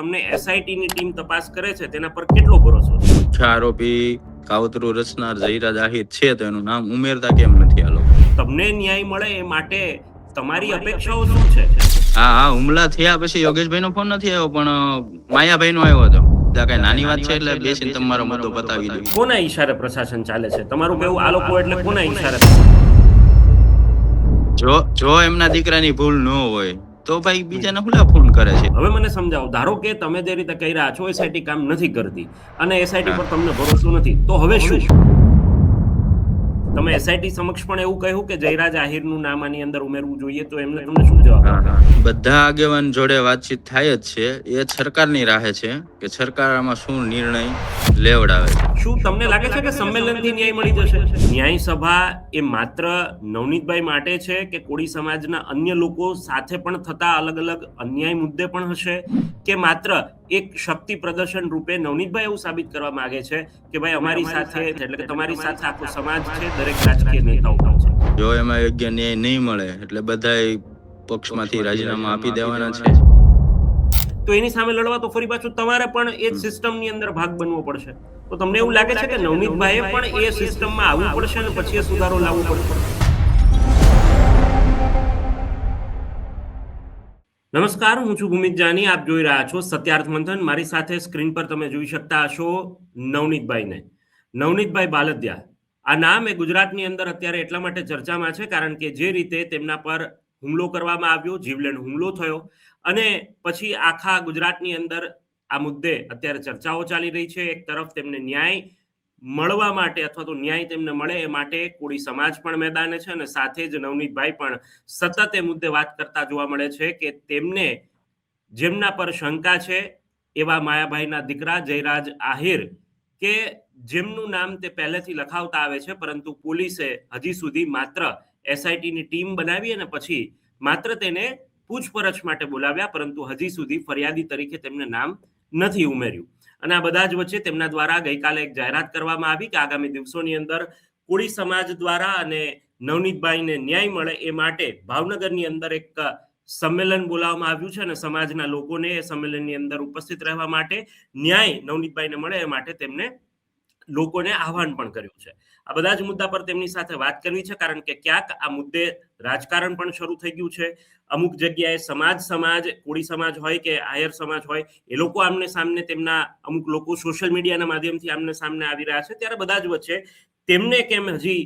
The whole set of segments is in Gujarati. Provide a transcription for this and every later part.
તમને એસઆઈટી ની ટીમ તપાસ કરે છે તેના પર કેટલો ભરોસો છે? મુખ્ય આરોપી કાવતરું રચનાર ઝહીરા જાહિર છે તો એનું નામ ઉમેરતા કેમ નથી આ લોકો? તમને ન્યાય મળે એ માટે તમારી અપેક્ષાઓ શું છે? હા હુમલા થયા પછી યોગેશભાઈ નો ફોન નથી આવ્યો પણ માયાભાઈ નો આવ્યો હતો. કઈ નાની વાત છે એટલે બેસીને તમારો મુદ્દો પતાવી દો. કોના ઈશારે પ્રશાસન ચાલે છે? તમારું કેવું આ લોકો એટલે કોના ઈશારે? જો એમના દીકરાની ભૂલ ન હોય તો ભાઈ બીજાને હુલા ફોન કરે છે. હવે મને સમજાવો, ધારો કે તમે જે રીતે કહી રહ્યા છો એસઆઈટી કામ નથી કરતી અને એસઆઈટી પર તમને ભરોસો નથી, તો હવે શું? તમે એસઆઈટી સમક્ષ પણ એવું કહ્યું કે જયરાજ આહિરનું નામ આની અંદર ઉમેરવું જોઈએ, તો એમને તમને શું જવાબ આપ્યો? બધા આગેવાન જોડે વાતચીત થાય જ છે. એ સરકારની રાહે છે કે સરકાર આમાં શું નિર્ણય લેવડાવે. શું તમને લાગે છે કે સંમેલનથી ન્યાય મળી જશે? ન્યાય સભા એ માત્ર નવનીતભાઈ માટે છે કે કોળી સમાજના અન્ય લોકો સાથે પણ થતા અલગ અલગ અન્યાય મુદ્દે પણ હશે, કે માત્ર એક શક્તિ પ્રદર્શન રૂપે નવનીતભાઈ એવું સાબિત કરવા માંગે છે કે ભાઈ અમારી સાથે એટલે કે તમારી સાથે આખો સમાજ છે, દરેક રાજકીય નેતાઓ પણ છે? જો એમાં યોગ્ય ન્યાય નહીં મળે એટલે બધાય પક્ષમાંથી રાજીનામા આપી દેવાના છે. તો એની સામે લડવા તો ફરી પાછું તમારે પણ એ જ સિસ્ટમની અંદર ભાગ બનવો પડશે. તો તમને એવું લાગે છે કે નવનીતભાઈએ પણ એ સિસ્ટમમાં આવવું પડશે અને પછી એ સુધારો લાવવો પડશે? નમસ્કાર, હું છું ભૂમિત જાની. આપ જોઈ રહ્યા છો સત્યાર્થ મંથન. મારી સાથે સ્ક્રીન પર તમે જોઈ શકતા હશો નવનીતભાઈને, નવનીતભાઈ બાલદિયા. આ નામ એ ગુજરાતની અંદર અત્યારે એટલા માટે ચર્ચામાં છે કારણ કે જે રીતે તેમના પર હુમલો કરવામાં આવ્યો, જીવલેણ હુમલો થયો, અને પછી આખા ગુજરાતની અંદર આ મુદ્દે અત્યારે ચર્ચાઓ ચાલી રહી છે. એક તરફ તેમને ન્યાય મળવા માટે અથવા તો ન્યાય તેમને મળે એ માટે કોળી સમાજ પણ મેદાને છે અને સાથે જ નવનીતભાઈ પણ સતત એ મુદ્દે વાત કરતા જોવા મળે છે કે તેમને જેમના પર શંકા છે એવા માયાભાઈના દીકરા જયરાજ આહિર, કે જેમનું નામ તે પહેલેથી લખાવતા આવે છે, પરંતુ પોલીસે હજી સુધી માત્ર એસઆઈટીની ટીમ બનાવી અને પછી માત્ર તેને પૂછપરછ માટે બોલાવ્યા, પરંતુ હજી સુધી ફરિયાદી તરીકે તેમને નામ નથી ઉમેર્યું. અને આ બધા જ વચ્ચે તેમના દ્વારા ગઈકાલે એક જાહેરાત કરવામાં આવી કે આગામી દિવસોની અંદર કોળી સમાજ દ્વારા અને નવનીતભાઈને ન્યાય મળે એ માટે ભાવનગરની અંદર એક સંમેલન બોલાવવામાં આવ્યું છે અને સમાજના લોકોને એ સંમેલનની અંદર ઉપસ્થિત રહેવા માટે, ન્યાય નવનીતભાઈને મળે એ માટે તેમને લોકોને આહવાન પણ કર્યું છે. આ બધા જ મુદ્દા પર તેમની સાથે વાત કરવી છે કારણ કે ક્યાંક આ મુદ્દે રાજકારણ પણ શરૂ થઈ ગયું છે. અમુક જગ્યાએ સમાજ કોળી સમાજ હોય કે આયર સમાજ હોય, એ લોકો આમને સામને, તેમના અમુક લોકો સોશિયલ મીડિયાના માધ્યમથી આમને સામને આવી રહ્યા છે. ત્યારે બધા જ વચ્ચે તેમને કેમ હજી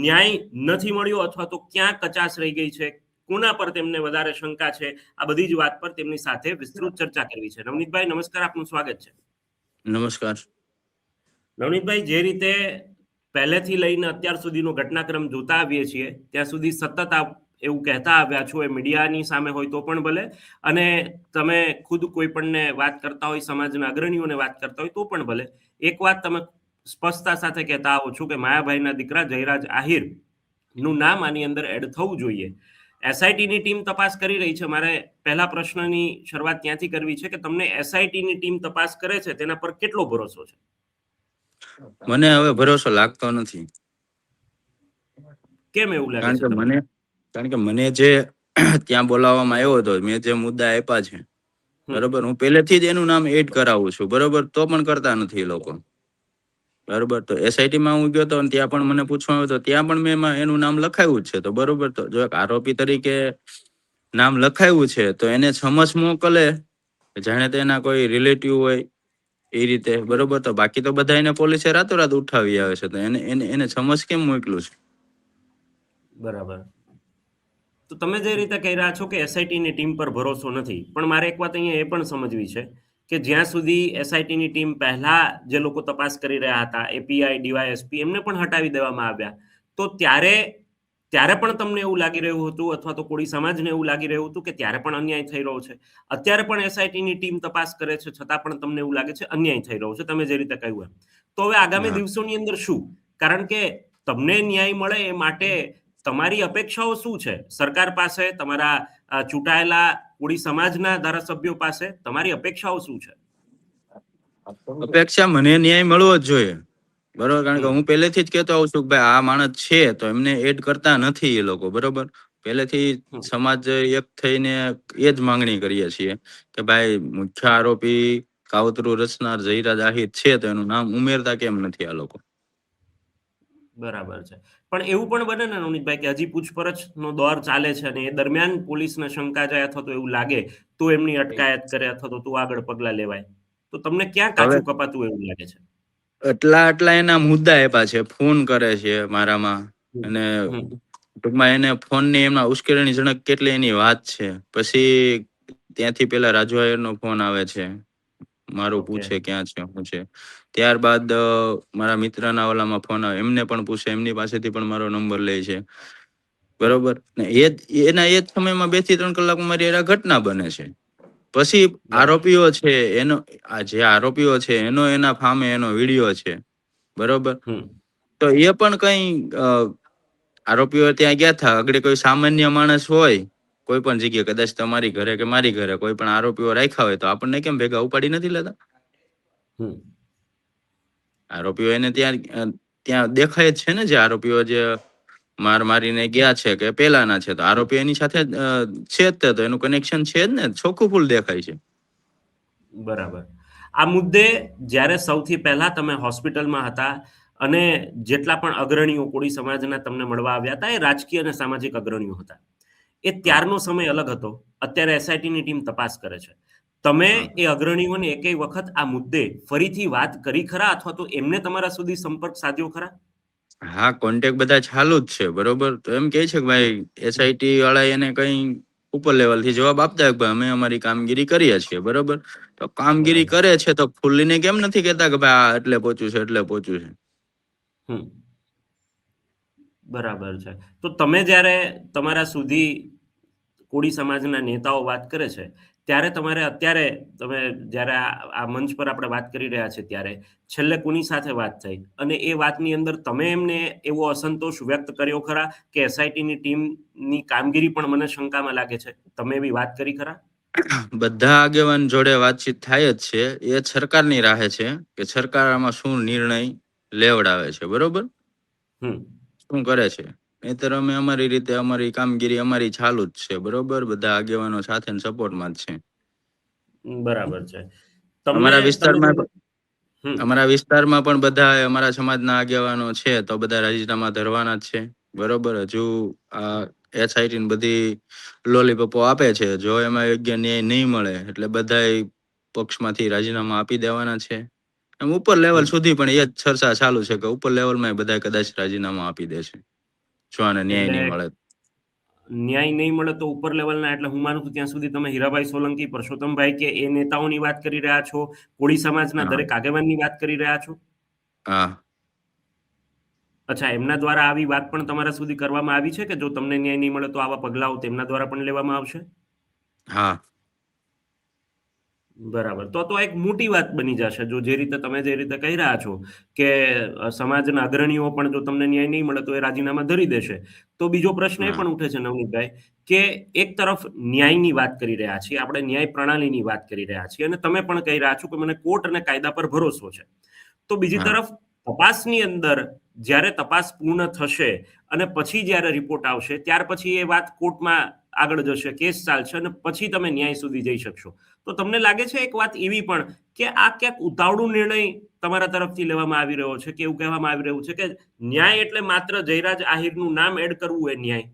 ન્યાય નથી મળ્યો અથવા તો ક્યાં કચાશ રહી ગઈ છે, કોના પર તેમને વધારે શંકા છે, આ બધી જ વાત પર તેમની સાથે વિસ્તૃત ચર્ચા કરવી છે. નવનીતભાઈ નમસ્કાર, આપનું સ્વાગત છે. નમસ્કાર. નવનીતભાઈ, જે રીતે પહેલેથી લઈને અત્યાર સુધીનો ઘટનાક્રમ જોતા આવીએ છીએ ત્યાં સુધી સતત એવું કહેતા આવ્યા છો, એ મીડિયાની સામે હોય તો પણ ભલે, અને તમે ખુદ કોઈ પણને વાત કરતા હોય, સમાજના અગ્રણીઓને વાત કરતા હોય તો પણ ભલે, એક વાત તમે સ્પષ્ટતા સાથે કહેતા આવો છો કે માયાભાઈના દીકરા જયરાજ આહિર નું નામ આની અંદર એડ થવું જોઈએ. એસઆઈટીની ટીમ તપાસ કરી રહી છે. મારે પહેલા પ્રશ્નની શરૂઆત ત્યાંથી કરવી છે કે તમને એસઆઈટીની ટીમ તપાસ કરે છે તેના પર કેટલો ભરોસો છે? મને હવે ભરોસો લાગતો નથી. કેમ એવું લાગે છે? કારણ કે મને જે ત્યાં બોલાવવામાં આવ્યો હતો, મેં જે મુદ્દા આપ્યા છે, બરોબર, હું પહેલેથી જ એનું નામ એડ કરાવું છું, બરોબર, તો પણ કરતા નથી એ લોકો, બરોબર. તો એસઆઈટી માં હું ગયો હતો અને ત્યાં પણ મને પૂછવામાં આવ્યું તો ત્યાં પણ મેં એનું નામ લખાયું જ છે. તો બરોબર, તો જો એક આરોપી તરીકે નામ લખાયું છે તો એને સમજ મોકલે, જાણે તેના કોઈ રિલેટિવ હોય એ રીતે, બરોબર. તો બાકી તો બધા એને પોલીસે રાતોરાત ઉઠાવી આવે છે, તો એને સમજ કેમ મોકલું છે? બરાબર. તો તમે જે રીતે કહી રહ્યા છો કે એસઆઈટીની ટીમ પર ભરોસો નથી, પણ મારે એક વાત અહીંયા એ પણ સમજવી છે કે જ્યાં સુધી એસઆઈટીની ટીમ પહેલા જે લોકો તપાસ કરી રહ્યા હતા, એપીઆઈ, ડીવાયએસપી, એમને પણ હટાવી દેવામાં આવ્યા, તો ત્યારે પણ તમને એવું લાગી રહ્યું હતું અથવા તો કોળી સમાજને એવું લાગી રહ્યું હતું કે ત્યારે પણ અન્યાય થઈ રહ્યો છે? અત્યારે પણ એસઆઈટીની ટીમ તપાસ કરે છે છતાં પણ તમને એવું લાગે છે અન્યાય થઈ રહ્યો છે, તમે જે રીતે કહ્યું એમ? તો હવે આગામી દિવસોની અંદર શું? કારણ કે તમને ન્યાય મળે એ માટે તમારી અપેક્ષાઓ શું છે? સરકાર પાસે, તમારા ચૂંટાયેલા કોળી સમાજના ધારાસભ્યો પાસે તમારી અપેક્ષાઓ શું છે? અપેક્ષા મને ન્યાય મળવો જ જોઈએ, બરોબર. કારણ કે હું પહેલેથી જ કહેતો આવું છું કે ભાઈ આ માણસ છે તો એમને એડ કરતા નથી એ લોકો, બરોબર. પહેલેથી હમ. સમાજ એક થઈને એ જ માંગણી કરીએ છીએ કે ભાઈ મુખ્ય આરોપી કાવતરું રચનાર જયરાજ આહિર છે તો એનું નામ ઉમેરતા કેમ નથી આ લોકો? બરાબર છે. પણ એવું પણ બને ને નવનીતભાઈ કે હજી પૂછપરછનો દોર ચાલે છે અને એ દરમિયાન પોલીસને શંકા જાય અથવા તો એવું લાગે તો એમની અટકાયત કરે અથવા તો આગળ પગલાં લેવાય. તો તમને ક્યાં હવે કાચું કપાતું એવું લાગે છે? આટલા એના મુદ્દા આપ્યા છે, ફોન કરે છે મારામાં, હમ. અને હમ. ટૂંકમાં એને ફોનની એમાં ઉશ્કેરણીજનક કેટલી એની વાત છે. પછી ત્યાંથી પેલા રાજુ આયરનો ફોન આવે છે, મારું ઓકે. પૂછે ક્યાં છે શું છે. ત્યારબાદ મારા મિત્રના ઓલામાં ફોન આવે, એમને પણ પૂછે, એમની પાસેથી પણ મારો નંબર લે છે. હમ. બરોબર ને એના એ જ સમયમાં 2 થી 3 કલાક મારી હારે ઘટના બને છે. પછી બરાબર. આરોપીઓ છે એનો, આ જે આરોપીઓ છે એનો એના ફામે એનો વિડીયો છે. બરોબર, હમ. તો એ પણ કઈ આરોપીઓ ત્યાં ગયા હતા, આગળ કોઈ સામાન્ય માણસ હોય કોઈ પણ જગ્યાએ, કદાચ તમારી ઘરે કે મારી ઘરે કોઈ પણ આરોપીઓ રાખ્યા હોય તો આપણને કેમ ભેગા ઉપાડી નથી લેતા? હમ. આરોપીઓ એને ત્યાં દેખાય જ છે ને, જે આરોપીઓ જે મારીને ગયા છે કે પેલાના છે, તો હમ. આરોપી એની સાથે છે જ તે, તો એનું કનેક્શન છે જ ને, ચોખ્ખું ફૂલ દેખાય છે. બરાબર. આ મુદ્દે જ્યારે સૌથી પહેલા તમે હોસ્પિટલમાં હતા અને જેટલા પણ અગ્રણીઓ કોળી સમાજના તમને મળવા આવ્યા હતા, એ રાજકીય અને સામાજિક અગ્રણીઓ હતા. એ હા, ત્યારનો સમય અલગ હતો. અત્યારે એસઆઈટીની ટીમ તપાસ કરે છે. તમે હા. એ અગ્રણીઓને એકેય વખત આ મુદ્દે ફરીથી વાત કરી ખરા અથવા તો એમને તમારા સુધી સંપર્ક સાધ્યો ખરા? હા, કોન્ટેક્ટ બધા ચાલુ જ છે. બરોબર, તો એમ કે છે કે હમ. ભાઈ એસઆઈટી વાળા એને કઈ ઉપર લેવલ થી જવાબ આપતા હોય કે ભાઈ અમે અમારી કામગીરી કરીએ છીએ. બરોબર, તો કામગીરી બરાબર. કરે છે તો ખુલ્લીને કેમ નથી કેતા કે ભાઈ આ એટલે પહોંચ્યું છે, એટલે પહોંચ્યું છે. હમ. બરાબર છે. તો તમે જ્યારે તમારા સુધી કોળી સમાજના નેતાઓ વાત કરે છે, ત્યારે તમારે અત્યારે તમે જ્યારે આ મંચ પર આપણે વાત કરી રહ્યા છીએ ત્યારે છેલ્લે કોની સાથે વાત થઈ? અને એ વાતની અંદર તમે એમને એવો અસંતોષ વ્યક્ત કર્યો ખરા કે એસઆઈટીની ટીમની કામગીરી પણ મને શંકામાં લાગે છે. તમે એવી વાત કરી ખરા? બધા આગેવાન જોડે વાતચીત થાય જ છે. એ સરકારની રાહે છે કે સરકાર આમાં શું નિર્ણય લેવડાવે છે. બરોબર, હમ. શું કરે છે. નહીંતર અમે અમારી રીતે અમારી કામગીરી અમારી ચાલુ જ છે. બરોબર, બધા આગેવાનો સાથે સપોર્ટમાં જ છે. બરાબર છે. તમને અમારા તમે જે વિસ્તારમાં હમ. અમારા વિસ્તારમાં પણ બધા અમારા સમાજના આગેવાનો છે તો બધા રાજીનામા ધરવાના જ છે. બરોબર, હજુ આ એસઆઈટી બધી લોલીપોપો આપે છે. જો એમાં યોગ્ય ન્યાય નહીં મળે એટલે બધા પક્ષમાંથી રાજીનામા આપી દેવાના છે. એમ ઉપર લેવલ હમ. સુધી પણ એ જ ચર્ચા ચાલુ છે કે ઉપર લેવલમાં બધા કદાચ રાજીનામા આપી દેશે જો આને ન્યાય એટલે નહીં મળે. ન્યાય નહીં મળે તો ઉપર લેવલના, એટલે હું માનું છું ત્યાં સુધી તમે હીરાભાઈ સોલંકી, પરસોત્તમભાઈ કે એ નેતાઓની વાત કરી રહ્યા છો, કોળી સમાજના હા, દરેક આગેવાનની વાત કરી રહ્યા છો? હા, અચ્છા, એમના દ્વારા આવી વાત પણ તમારા સુધી કરવામાં આવી છે કે જો તમને ન્યાય નહીં મળે તો આવા પગલાઓ તેમના દ્વારા પણ લેવામાં આવશે? હા. બરાબર. તો એક મોટી વાત બની જશે. જો જે રીતે તમે જે રીતે કહી રહ્યા છો કે સમાજના અગ્રણીઓ પણ જો તમને ન્યાય નહીં મળે તો એ રાજીનામા ધરી દેશે. તો બીજો પ્રશ્ન એ હા, પણ ઉઠે છે નવનીતભાઈ કે એક તરફ ન્યાયની વાત કરી રહ્યા છીએ, આપણે ન્યાય પ્રણાલીની વાત કરી રહ્યા છીએ અને તમે પણ કહી રહ્યા છો કે મને કોર્ટ અને કાયદા પર ભરોસો છે. તો બીજી હા. તરફ તપાસની અંદર જ્યારે તપાસ પૂર્ણ થશે અને પછી જ્યારે રિપોર્ટ આવશે, ત્યાર પછી એ વાત કોર્ટમાં આગળ જશે, કેસ ચાલશે અને પછી તમે ન્યાય સુધી જઈ શકશો. તો તમને લાગે છે એક વાત એવી પણ કે આ ક્યાંક ઉતાવળું નિર્ણય તમારા તરફથી લેવામાં આવી રહ્યો છે કે એવું કહેવામાં આવી રહ્યું છે કે ન્યાય એટલે માત્ર જયરાજ આહિરનું નામ એડ કરવું એ ન્યાય?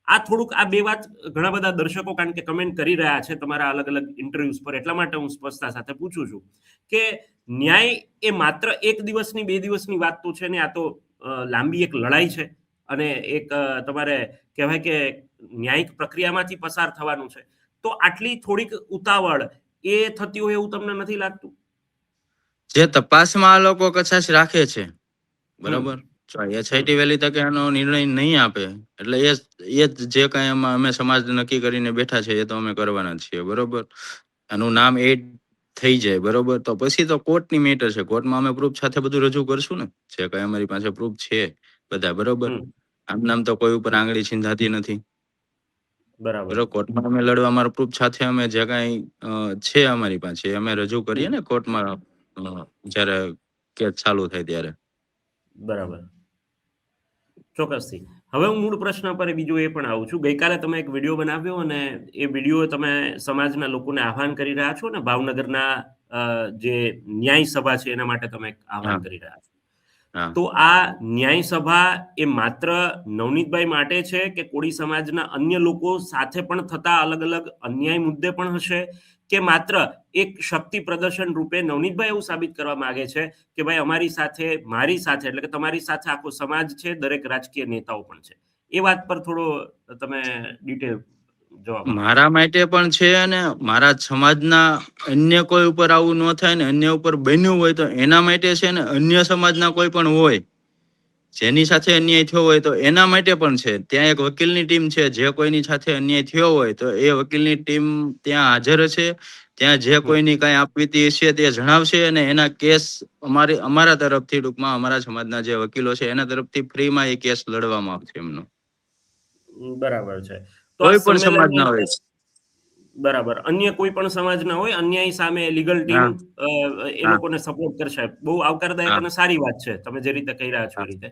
આ થોડુંક આ બે વાત ઘણા બધા દર્શકો કારણ કે કમેન્ટ કરી રહ્યા છે તમારા અલગ-અલગ ઇન્ટરવ્યુઝ પર, એટલા માટે હું સ્પષ્ટતા સાથે પૂછું છું કે ન્યાય એ માત્ર 1 દિવસની 2 દિવસની વાત તો છે ને, આ તો લાંબી એક લડાઈ છે અને એક તમારે કહેવાય કે ન્યાયિક પ્રક્રિયામાંથી પસાર થવાનું છે. તો આટલી થોડીક ઉતાવળ એ થતી હોય એવું તમને નથી લાગતું? જે તપાસમાં આ લોકો કચાશ રાખે છે. હમ. બરોબર, જો હમ. એસઆઈટી વહેલી તકે આનો નિર્ણય નહીં આપે એટલે એ જ જે કઈ એમાં અમે સમાજ નક્કી કરીને બેઠા છે એ તો અમે કરવાના જ છીએ. બરોબર, આનું નામ એડ થઈ જાય. બરોબર, તો પછી તો કોર્ટની મેટર છે. કોર્ટમાં અમે પ્રૂફ સાથે બધું રજૂ કરશું ને, જે કઈ અમારી પાસે પ્રૂફ છે બધા. બરોબર, હમ. આમ નામ તો કોઈ ઉપર હમ. આંગળી ચીંધાતી નથી. બરાબર. બરોબર, કોર્ટમાં અમે લડવા અમારા પ્રૂફ સાથે અમે જે કઈ છે અમારી પાસે એ અમે રજૂ કરીએ હમ. ને કોર્ટમાં, જ્યારે કેસ ચાલુ થાય ત્યારે. બરાબર. ચોક્કસથી. હવે હું મૂળ પ્રશ્ન પર બીજો એ પણ આવું છું. ગઈકાલે તમે એક વિડીયો બનાવ્યો અને એ વિડીયો તમે સમાજના લોકોને આહ્વાન કરી રહ્યા છો ને ભાવનગરના જે ન્યાય સભા છે એના માટે તમે એક આહ્વાન હા કરી રહ્યા છો. હા તો આ ન્યાય સભા એ માત્ર નવનીતભાઈ માટે છે કે કોળી સમાજના અન્ય લોકો સાથે પણ થતા અલગ અલગ અન્યાય મુદ્દે પણ હશે, કે માત્ર એક શક્તિ પ્રદર્શન રૂપે નવનીતભાઈ એવું સાબિત કરવા માંગે છે કે ભાઈ અમારી સાથે, મારી સાથે એટલે કે તમારી સાથે આખો સમાજ છે, દરેક રાજકીય નેતાઓ પણ છે? એ વાત પર થોડો તમે ડિટેલ જવાબ આપો. મારા માટે પણ છે, અને મારા સમાજના અન્ય કોઈ ઉપર આવું ન થાય ને અન્ય ઉપર બન્યું હોય તો એના માટે છે, ને અન્ય સમાજના કોઈ પણ હોય જેની સાથે અન્યાય થયો હોય તો એના માટે પણ છે. ત્યાં એક વકીલની ટીમ છે, જે કોઈની સાથે અન્યાય થયો હોય તો એ વકીલની ટીમ ત્યાં હાજર હશે. ત્યાં જે હમ. કોઈની કઈ આપવીતી હશે તે જણાવશે, અને એના કેસ અમારા તરફથી, ટૂંકમાં અમારા સમાજના જે વકીલો છે એના તરફથી ફ્રીમાં એ કેસ લડવામાં આવશે એમનો. બરાબર છે. તો આ કોઈ પણ સંમેલનની સમાજના હોય. અંદર બરાબર, અન્ય કોઈ પણ સમાજના હોય અન્યાય સામે લીગલ ટીમ હા એ હા લોકોને સપોર્ટ કરશે. બહુ આવકારદાયક હા અને સારી વાત છે તમે જે રીતે કહી રહ્યા છો હા એ રીતે.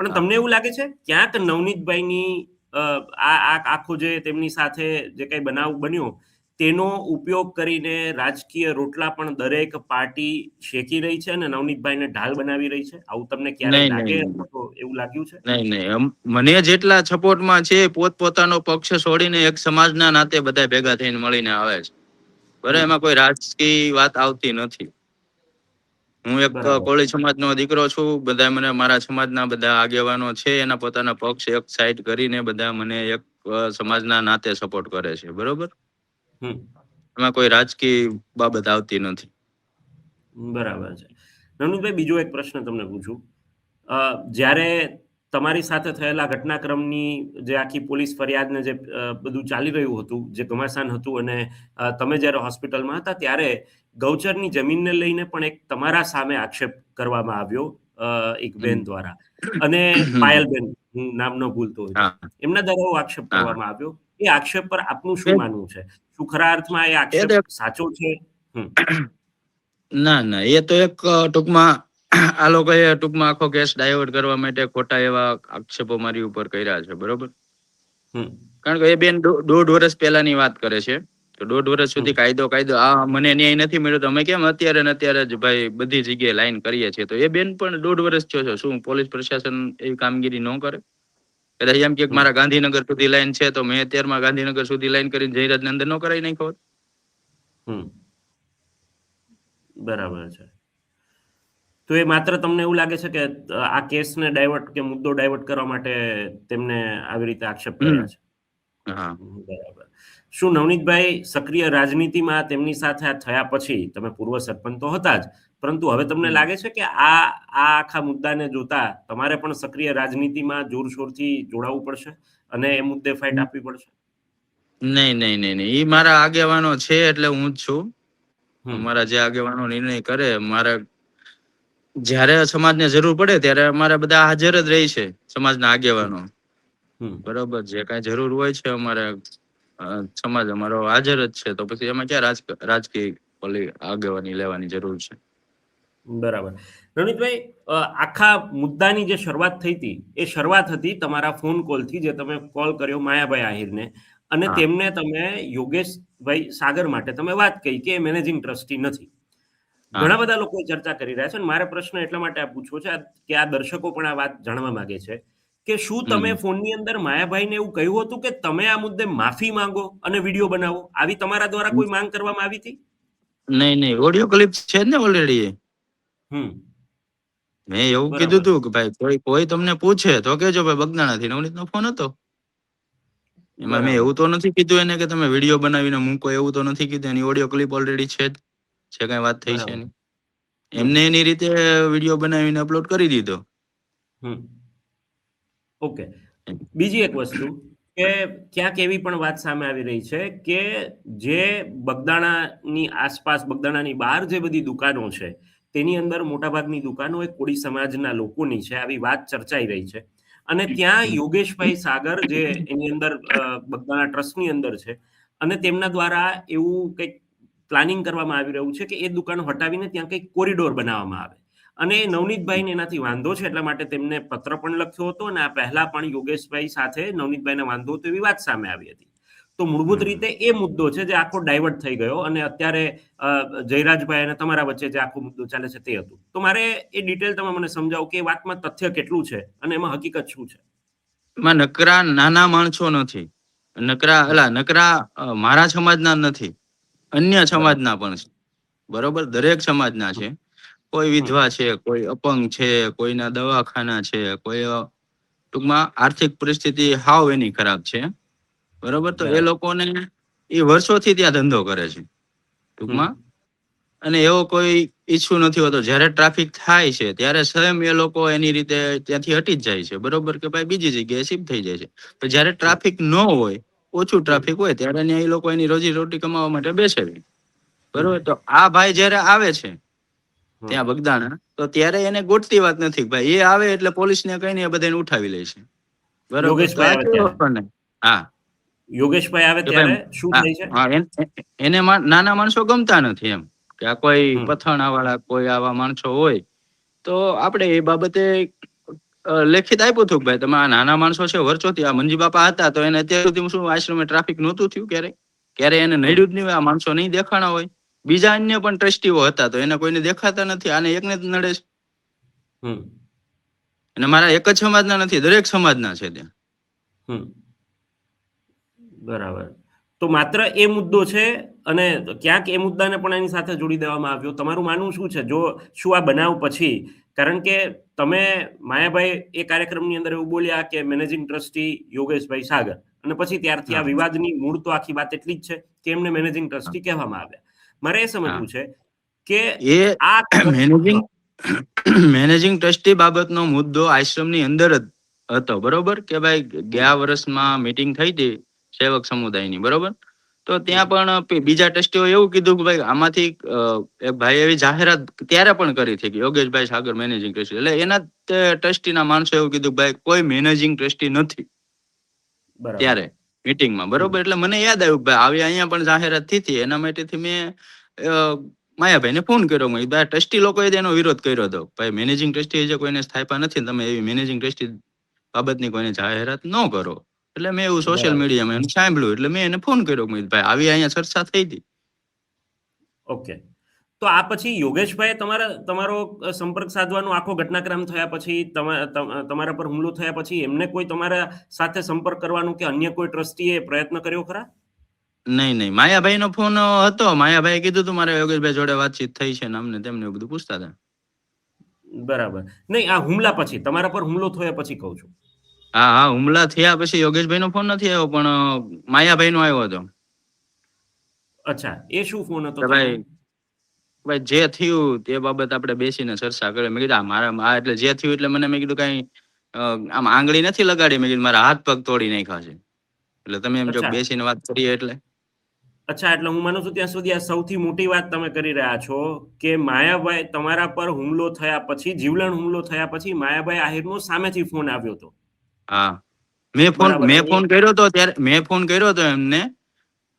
પણ હા તમને એવું લાગે છે ક્યાંક નવનીતભાઈની આખું જે તેમની સાથે જે કઈ બનાવ બન્યો તેનો ઉપયોગ કરીને રાજકીય રોટલા પણ દરેક પાર્ટી શેકી રહી છે અને નવનીતભાઈને ઢાલ બનાવી રહી છે? આવું તમને ક્યારેય નહીં લાગે નહીં નહીં અથવા તો એવું લાગ્યું છે? નહીં. મને જેટલા સપોર્ટમાં છે પોતપોતાનો પક્ષ છોડીને એક સમાજના નાતે બધા ભેગા થઈને મળીને આવે છે. બરાબર, હમ. એમાં કોઈ રાજકીય વાત આવતી નથી. હું એક બરાબર. કોળી સમાજનો દીકરો છું. બધા મને મારા સમાજના બધા આગેવાનો છે એના પોતાના પક્ષ એક સાઈડ કરીને બધા મને એક સમાજના નાતે સપોર્ટ કરે છે. બરોબર, હમ. એમાં કોઈ રાજકીય બાબત આવતી નથી. બરાબર છે. નવનીતભાઈ, બીજો એક પ્રશ્ન તમને પૂછું. જ્યારે તમારી સાથે થયેલા ઘટનાક્રમની જે આખી પોલીસ ફરિયાદને જે બધું ચાલી રહ્યું હતું, જે ઘમાસાન હતું, અને તમે જ્યારે હોસ્પિટલમાં હતા ત્યારે ગૌચરની જમીનને લઈને પણ એક તમારા સામે આક્ષેપ કરવામાં આવ્યો એક હમ. બેન દ્વારા, અને હમ. પાયલબેન, હું નામ ન ભૂલતો હોય તો, હા એમના દ્વારા એવો આક્ષેપ હા કરવામાં આવ્યો. એ આક્ષેપ પર આપનું શું એ માનવું છે? શું ખરા અર્થમાં એ એ આક્ષેપ તો સાચો છે? હમ. ના ના, એ તો એક ટૂંકમાં આ લોકોએ ટૂંકમાં આખો કેસ ડાયવર્ટ કરવા માટે ખોટા એવા આક્ષેપો મારી ઉપર કર્યા છે. બરોબર, હમ. કારણ કે એ બેન દોઢ વર્ષ પહેલાની વાત કરે છે. તો દોઢ વર્ષ હમ. સુધી કાયદો આ મને ન્યાય નથી મળ્યો તો અમે કેમ અત્યારે ને અત્યારે જ ભાઈ બધી જગ્યાએ લાઈન કરીએ છીએ. તો એ બેન પણ દોઢ વર્ષ થયો છે. શું પોલીસ પ્રશાસન એવી કામગીરી ન કરે? કદાચ એમ કે હમ. મારા ગાંધીનગર સુધી લાઈન છે તો મેં અત્યારમાં ગાંધીનગર સુધી લાઈન કરીને જયરાજને અંદર ન કરાવી નાખ્યો હોત? હમ. બરાબર છે. તો એ માત્ર તમને એવું લાગે છે કે આ કેસને ડાયવર્ટ કે મુદ્દો ડાયવર્ટ કરવા માટે તેમને આવી રીતે આક્ષેપ હમ કર્યા છે? હા બરાબર. શું નવનીતભાઈ સક્રિય રાજનીતિમાં તેમની સાથે આ થયા પછી, તમે પૂર્વ સરપંચ તો હતા જ, પરંતુ હવે તમને હમ. લાગે છે કે આ આખા મુદ્દાને જોતા તમારે પણ સક્રિય રાજનીતિમાં જોરશોરથી જોડાવવું પડશે અને એ મુદ્દે ફાઇટ આપવી પડશે? નહીં નહીં નહીં નહીં, ઈ મારા આગેવાનો છે એટલે હું જ છું. હમ. મારા જે આગેવાનો નિર્ણય કરે, મારા જ્યારે સમાજને જરૂર પડે ત્યારે અમારે બધા હાજર જ રહી છે સમાજના હમ. આગેવાનો. હમ. બરોબર, જે કાંઈ જરૂર હોય છે અમારે સમાજ અમારો હાજર જ છે. તો પછી એમાં ક્યાં રાજકીય ઓલી આગેવાની લેવાની જરૂર છે? બરાબર. રણજીતભાઈ, આખા મુદ્દાની જે શરૂઆત થઈ હતી, એ શરૂઆત હતી તમારા ફોન કોલથી, જે તમે કોલ કર્યો માયાભાઈ આહિરને, અને હા તેમને તમે યોગેશભાઈ સાગર માટે તમે વાત કહી કે એ મેનેજિંગ ટ્રસ્ટી નથી. હા ઘણા બધા લોકો ચર્ચા કરી રહ્યા છે અને મારે પ્રશ્ન એટલા માટે આ પૂછવો છે કે આ દર્શકો પણ આ વાત જાણવા માંગે છે કે શું તમે હમ. ફોનની અંદર માયાભાઈને એવું કહ્યું હતું કે તમે આ મુદ્દે માફી માંગો અને વિડીયો બનાવો? આવી તમારા દ્વારા કોઈ માંગ કરવામાં આવી હતી? નહીં નહીં, ઓડિયો ક્લિપ છે જ ને ઓલરેડી. હમ. મેં એવું કીધું બરાબર. તું કે ભાઈ કોઈ તમને પૂછે તો કેજો ભાઈ બગદાણાથી નવનીતનો ફોન હતો. એમાં મેં બરાબર. એવું તો નથી કીધું એને કે તમે વિડીયો બનાવીને મૂકો, એવું તો નથી કીધું. એની ઓડિયો ક્લિપ ઓલરેડી છે જ, છે કઈ વાત થઈ છે બરાબર. એની. હમ. એમને એની રીતે વિડીયો બનાવીને અપલોડ કરી દીધો. હમ. ઓકે. બીજી એક વસ્તુ કે ક્યાંક એવી પણ વાત સામે આવી રહી છે કે જે બગદાણાની આસપાસ, બગદાણાની બહાર જે બધી દુકાનો છે, તેની અંદર મોટાભાગની દુકાનો એ કોળી સમાજના લોકોની છે, આવી વાત ચર્ચાઈ રહી છે. અને ત્યાં યોગેશભાઈ સાગર, જે એની અંદર બગદાણા ટ્રસ્ટની અંદર છે, અને તેમના દ્વારા એવું કંઈક પ્લાનિંગ કરવામાં આવી રહ્યું છે કે એ દુકાનો હટાવીને ત્યાં કંઈક કોરિડોર બનાવવામાં આવે. અને નવનીતભાઈને એનાથી વાંધો છે એટલા માટે તેમને પત્ર પણ લખ્યો હતો અને આ પહેલા પણ યોગેશભાઈ સાથે નવનીતભાઈને વાંધો હતો એવી વાત સામે આવી હતી. તો મૂળભૂત રીતે એ મુદ્દો છે જે આખો ડાયવર્ટ થઈ ગયો અને અત્યારે જયરાજભાઈ અને તમારા વચ્ચે જે આખો મુદ્દો ચાલે છે તે હતું. તો મારે એ ડિટેલ તમે મને સમજાવો કે એ વાતમાં તથ્ય કેટલું છે અને એમાં હકીકત શું છે? એમાં નકરા નાના માણસો નથી, નકરા મારા સમાજના નથી, અન્ય સમાજના પણ છે. બરોબર, દરેક સમાજના છે. કોઈ વિધવા છે, કોઈ અપંગ છે, કોઈના દવાખાના છે, કોઈ ટૂંકમાં આર્થિક પરિસ્થિતિ હાવ એની ખરાબ છે. બરોબર, તો એ લોકોને એ વર્ષોથી ત્યાં ધંધો કરે છે ટૂંકમાં. અને એવો કોઈ ઈચ્છુ નથી હોતો. જ્યારે ટ્રાફિક થાય છે ત્યારે સ્વયં એ લોકો એની રીતે ત્યાંથી હટી જ જાય છે. બરોબર, કે ભાઈ બીજી જગ્યાએ શિફ્ટ થઈ જાય છે. તો જ્યારે ટ્રાફિક ન હોય, ઓછું ટ્રાફિક હોય, ત્યારે એ લોકો એની રોજી રોટી કમાવા માટે બેસે છે. બરોબર, તો આ ભાઈ જ્યારે આવે છે ત્યાં બગદાણા, તો ત્યારે એને ગોઠતી વાત નથી. ભાઈ એ આવે એટલે પોલીસને કહીને બધાને ઉઠાવી લે છે. બરોબર, તો આ કેવો ને. હા, યોગેશભાઈ આવે ત્યારે શું થાય છે? એને નાના માણસો ગમતા નથી એમ, કે આ કોઈ પથાણા વાળા કોઈ આવા માણસો હોય તો આપણે એ બાબતે લેખિત આપ્યું હતું કે ભાઈ તમે આ નાના માણસો છે વર્ષોથી. આ મંજી બાપા હતા તો એને અત્યાર સુધી શું આશ્રમે ટ્રાફિક નહોતું થયું ક્યારે એને નડ્યું જ નહીં હોય, આ માણસો નહીં દેખાણા હોય. બીજા અન્ય પણ ટ્રસ્ટીઓ હતા તો એને કોઈને દેખાતા નથી, આને એકને જ નડે છે. અને મારા એક જ સમાજના નથી, દરેક સમાજના છે ત્યાં. બરાબર, તો માત્ર એ મુદ્દો છે અને ક્યાંક એ મુદ્દાને પણ એની સાથે જોડી દેવામાં આવ્યો. તમારું માનવું શું છે? શું આ બનાવ પછી, કારણ કે તમે માયાભાઈ એ કાર્યક્રમની અંદર એવું બોલ્યા કે મેનેજિંગ ટ્રસ્ટી યોગેશભાઈ સાગર, અને પછી ત્યારથી આ વિવાદની મૂળ તો આખી વાત એટલી જ છે કે એમને મેનેજિંગ ટ્રસ્ટી કહેવામાં આવ્યા. મારે એ સમજવું છે કે એ મેનેજિંગ ટ્રસ્ટી બાબતનો મુદ્દો આશ્રમની અંદર જ હતો. બરોબર, કે ભાઈ ગયા વર્ષમાં મીટિંગ થઈ હતી સેવક સમુદાયની. બરોબર, તો ત્યાં પણ બીજા ટ્રસ્ટીઓ એવું કીધું કે ભાઈ આમાંથી એક ભાઈ એવી જાહેરાત ત્યારે પણ કરી હતી કે યોગેશભાઈ સાગર મેનેજિંગ ટ્રસ્ટી. એટલે એના ટ્રસ્ટીના માણસો એવું કીધું ભાઈ કોઈ મેનેજિંગ ટ્રસ્ટી નથી ત્યારે મીટિંગમાં. બરોબર, એટલે મને યાદ આવ્યું ભાઈ આવી અહીંયા પણ જાહેરાત થઈ હતી. એના માટેથી મેં માયાભાઈને ફોન કર્યો. ભાઈ ટ્રસ્ટી લોકોએ એનો વિરોધ કર્યો હતો. ભાઈ મેનેજિંગ ટ્રસ્ટી જે કોઈને સ્થાપા નથી, તમે એવી મેનેજિંગ ટ્રસ્ટી બાબતની કોઈને જાહેરાત ન કરો. એટલે મેં એવું સોશિયલ મીડિયામાં એનું સાંભળ્યું એટલે મેં એને ફોન કર્યો. ભાઈ આવી અહીંયા ચર્ચા થઈ હતી. ઓકે, તો આ પછી યોગેશભાઈ તમારો સંપર્ક સાધવાનો આખો ઘટનાક્રમ થયા પછી, તમારા પર હુમલો થયા પછી એમને કોઈ તમારા સાથે સંપર્ક કરવાનું કે અન્ય કોઈ ટ્રસ્ટીએ પ્રયત્ન કર્યો ખરા? નહીં, માયાભાઈનો ફોન હતો. માયાભાઈએ કીધું તું મારે યોગેશભાઈ જોડે વાતચીત થઈ છે ને અમને તેમને બધું પૂછતા હતા. બરાબર, નહીં આ હુમલા પછી, તમારા પર હુમલો થયા પછી કહું છું. હા, હુમલા થયા પછી યોગેશભાઈનો ફોન નથી આવ્યો, પણ માયાભાઈનો આવ્યો હતો. અચ્છા, એ શું ફોન હતો? ભાઈ જે થયું તે બાબત આપણે બેસીને ચર્ચા કરીએ. મેં કીધું મારા એટલે જે થયું એટલે મને મેં કીધું કઈ આમ આંગળી નથી લગાડી. મેં કીધું મારા હાથ પગ તોડી નાખ્યા છે. એટલે તમે એમ જો બેસીને વાત કરીએ એટલે. અચ્છા, એટલે હું માનું છું ત્યાં સુધી આ સૌથી મોટી વાત તમે કરી રહ્યા છો કે માયાભાઈ તમારા પર હુમલો થયા પછી, જીવલેણ હુમલો થયા પછી માયાભાઈ આહિરનો સામેથી ફોન આવ્યો હતો. હા, મેં ફોન કર્યો હતો ત્યારે મેં ફોન કર્યો હતો એમને.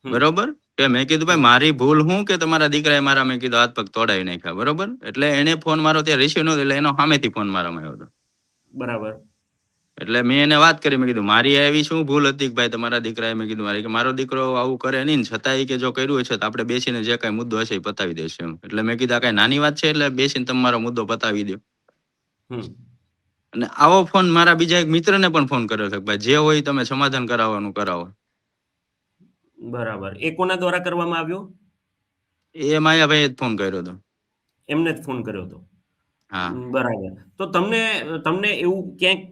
બરોબર, કે મેં કીધું ભાઈ મારી ભૂલ હું કે તમારા દીકરાએ મારા મેં કીધું હાથ પગ તોડાવી નાખ્યા. બરોબર, એટલે એને ફોન મારો ત્યાં રિસીવ નતો એટલે એનો સામેથી ફોન મારામાં આવ્યો હતો. બરાબર, એટલે મેં એને વાત કરી. મેં કીધું મારી એવી શું ભૂલ હતી કે ભાઈ તમારા દીકરાએ મેં કીધું મારી કે મારો દીકરો આવું કરે નહીં, છતાંય કે જો કર્યું હશે તો આપણે બેસીને જે કઈ મુદ્દો હશે એ પતાવી દઈશું. એટલે મેં કીધું આ કઈ નાની વાત છે એટલે બેસીને તમારો મુદ્દો પતાવી દો. અને આવો ફોન મારા બીજા એક મિત્રને પણ ફોન કર્યો છે ભાઈ જે હોય તમે સમાધાન કરાવવાનું કરાવો. બરાબર, એ કોના દ્વારા કરવામાં આવ્યો? એ માયાભાઈએ જ ફોન કર્યો હતો. એમને જ ફોન કર્યો હતો. હા, બરાબર, તો તમને એવું ક્યાંક